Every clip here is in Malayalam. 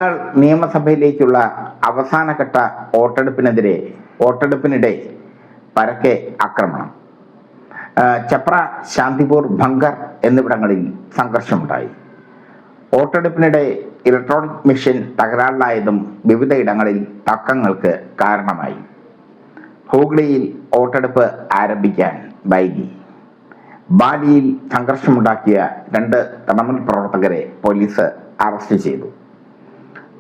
നിയമസഭയിലേക്കുള്ള അവസാനഘട്ട വോട്ടെടുപ്പിനിടെ പരക്കെ ആക്രമണം. ചപ്ര, ശാന്തിപൂർ, ഭംഗർ എന്നിവിടങ്ങളിൽ സംഘർഷമുണ്ടായി. വോട്ടെടുപ്പിനിടെ ഇലക്ട്രോണിക് മെഷീൻ തകരാറിലായതും വിവിധയിടങ്ങളിൽ തർക്കങ്ങൾക്ക് കാരണമായി. ഹൂഗ്ലിയിൽ വോട്ടെടുപ്പ് ആരംഭിക്കാൻ വൈകി. ബാലിയിൽ സംഘർഷമുണ്ടാക്കിയ 2 തൃണമൂൽ പ്രവർത്തകരെ പോലീസ് അറസ്റ്റ് ചെയ്തു.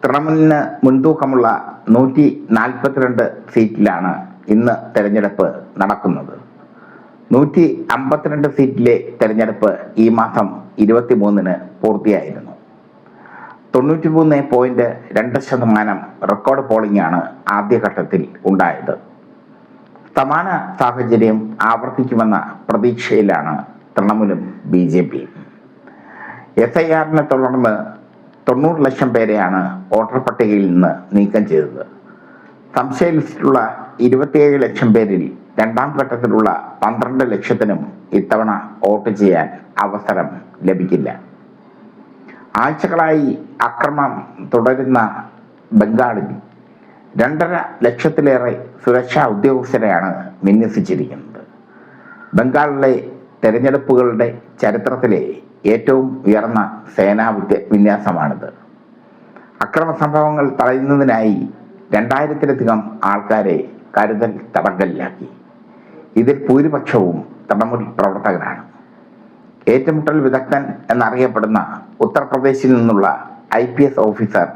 തൃണമൂലിന് മുൻതൂക്കമുള്ള 142 സീറ്റിലാണ് ഇന്ന് തെരഞ്ഞെടുപ്പ് നടക്കുന്നത്. 152 സീറ്റിലെ തെരഞ്ഞെടുപ്പ് ഈ മാസം 23-ന് പൂർത്തിയായിരുന്നു. 93.2% റെക്കോർഡ് പോളിംഗാണ് ആദ്യഘട്ടത്തിൽ ഉണ്ടായത്. സമാന സാഹചര്യം ആവർത്തിക്കുമെന്ന പ്രതീക്ഷയിലാണ് തൃണമൂലും BJP. SIR-നെ തുടർന്ന് 90 ലക്ഷം പേരെയാണ് വോട്ടർ പട്ടികയിൽ നിന്ന് നീക്കം ചെയ്തത്. സംശയ ലിസ്റ്റിലുള്ള 27 ലക്ഷം പേരിൽ രണ്ടാം ഘട്ടത്തിലുള്ള 12 ലക്ഷത്തിനും ഇത്തവണ വോട്ട് ചെയ്യാൻ അവസരം ലഭിക്കില്ല. ആഴ്ചകളായി അക്രമം തുടരുന്ന ബംഗാളിൽ 2.5 ലക്ഷത്തിലേറെ സുരക്ഷാ ഉദ്യോഗസ്ഥരെയാണ് വിന്യസിച്ചിരിക്കുന്നത്. ബംഗാളിലെ തെരഞ്ഞെടുപ്പുകളുടെ ചരിത്രത്തിലെ ഏറ്റവും ഉയർന്ന സേനാ വിന്യാസമാണിത്. അക്രമ സംഭവങ്ങൾ തടയുന്നതിനായി 2000-ലധികം ആൾക്കാരെ കരുതൽ തടങ്കലിലാക്കി. ഇതിൽ ഭൂരിപക്ഷവും തൃണമൂൽ പ്രവർത്തകരാണ്. ഏറ്റുമുട്ടൽ വിദഗ്ധൻ എന്നറിയപ്പെടുന്ന ഉത്തർപ്രദേശിൽ നിന്നുള്ള IPS ഓഫീസർ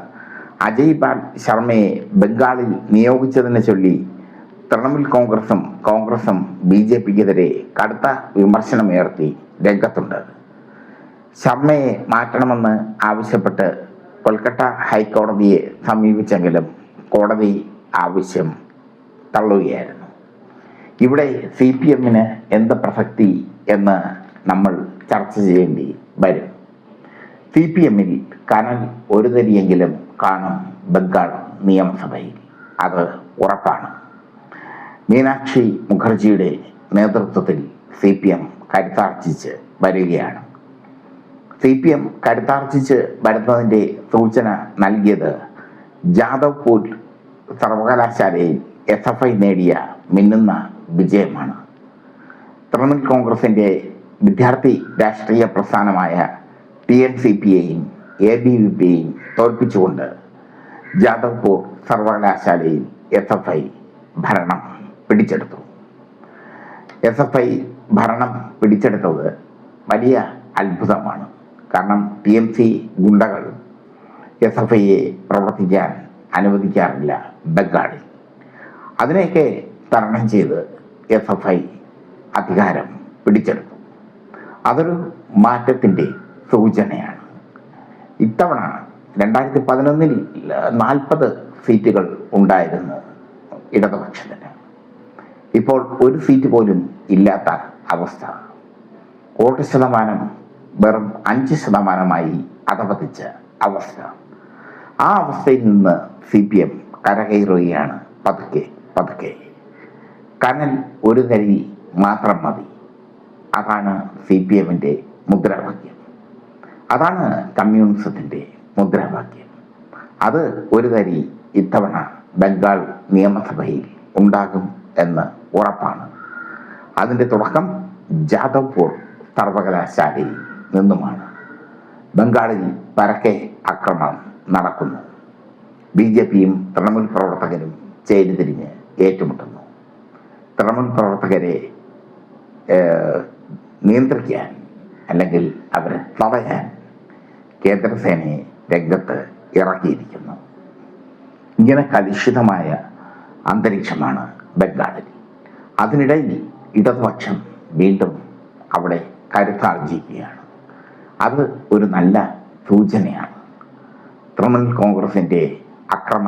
അജയ് പാൽ ശർമ്മയെ ബംഗാളിൽ നിയോഗിച്ചതിനെ ചൊല്ലി തൃണമൂൽ കോൺഗ്രസും BJPക്കെതിരെ കടുത്ത വിമർശനമുയർത്തി രംഗത്തുണ്ട്. ശർമ്മയെ മാറ്റണമെന്ന് ആവശ്യപ്പെട്ട് കൊൽക്കത്ത ഹൈക്കോടതിയെ സമീപിച്ചെങ്കിലും കോടതി ആവശ്യം തള്ളുകയായിരുന്നു. ഇവിടെ CPM-ന് എന്ത് പ്രസക്തി എന്ന് നമ്മൾ ചർച്ച ചെയ്യേണ്ടി വരും. CPM-ൽ കനൽ ഒരു തരിയെങ്കിലും കാണും ബംഗാൾ നിയമസഭയിൽ, അത് ഉറപ്പാണ്. മീനാക്ഷി മുഖർജിയുടെ നേതൃത്വത്തിൽ CPM കരുത്താർജിച്ച് വരികയാണ്. CPM കരുത്താർജിച്ച് വരുന്നതിൻ്റെ സൂചന നൽകിയത് ജാദവ്പൂർ സർവകലാശാലയിൽ SFI നേടിയ മിന്നുന്ന വിജയമാണ്. തൃണമൂൽ കോൺഗ്രസിൻ്റെ വിദ്യാർത്ഥി രാഷ്ട്രീയ പ്രസ്ഥാനമായ TNCP-യെയും ABVP-യെയും തോൽപ്പിച്ചുകൊണ്ട് ജാദവ്പൂർ സർവകലാശാലയിൽ SFI ഭരണം പിടിച്ചെടുത്തു. SFI ഭരണം പിടിച്ചെടുത്തത് വലിയ അത്ഭുതമാണ്. കാരണം TMC ഗുണ്ടകൾ SFIയെ പ്രവർത്തിക്കാൻ അനുവദിക്കാറില്ല ബംഗാളിൽ. അതിനെയൊക്കെ തരണം ചെയ്ത് SFI അധികാരം പിടിച്ചെടുത്തു. അതൊരു മാറ്റത്തിൻ്റെ സൂചനയാണ്. ഇത്തവണ 2011-ൽ 40 സീറ്റുകൾ ഉണ്ടായിരുന്നു ഇടതുപക്ഷത്തിന്. ഇപ്പോൾ 1 സീറ്റ് പോലും ഇല്ലാത്ത അവസ്ഥ. വോട്ട് ശതമാനം വെറും 5% അധപതിച്ച അവസ്ഥ. ആ അവസ്ഥയിൽ നിന്ന് CPM കരകയറുകയാണ് പതുക്കെ. കനൽ ഒരു തരി മാത്രം മതി. അതാണ് CPM-ന്റെ മുദ്രാവാക്യം. അതാണ് കമ്മ്യൂണിസത്തിൻ്റെ മുദ്രാവാക്യം. അത് ഒരു തരി ഇത്തവണ ബംഗാൾ നിയമസഭയിൽ ഉണ്ടാകും എന്ന് ഉറപ്പാണ്. അതിൻ്റെ തുടക്കം ജാദവ്പൂർ സർവകലാശാലയിൽ നിന്നുമാണ്. ബംഗാളിൽ പരക്കെ ആക്രമണം നടക്കുന്നു. BJP-യും തൃണമൂൽ പ്രവർത്തകരും ചേരിതിരിഞ്ഞ് ഏറ്റുമുട്ടുന്നു. തൃണമൂൽ പ്രവർത്തകരെ നിയന്ത്രിക്കാൻ അല്ലെങ്കിൽ അവരെ തടയാൻ കേന്ദ്രസേനയെ രംഗത്ത് ഇറക്കിയിരിക്കുന്നു. ഇങ്ങനെ കലുഷിതമായ അന്തരീക്ഷമാണ് ബംഗാളിൽ. അതിനിടയിൽ ഇടതുപക്ഷം വീണ്ടും അവിടെ കരുത്താർജിക്കുകയാണ്. അത് ഒരു നല്ല സൂചനയാണ്. തൃണമൂൽ കോൺഗ്രസിൻ്റെ അക്രമ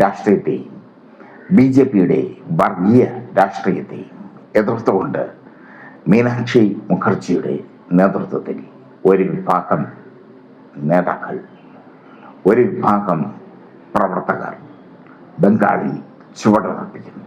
രാഷ്ട്രീയത്തെയും BJP-യുടെ വർഗീയ രാഷ്ട്രീയത്തെയും എതിർത്തുകൊണ്ട് മീനാക്ഷി മുഖർജിയുടെ നേതൃത്വത്തിൽ ഒരു വിഭാഗം നേതാക്കൾ, ഒരു വിഭാഗം പ്രവർത്തകർ ബംഗാളിൽ ചുവടുറപ്പിക്കുന്നു.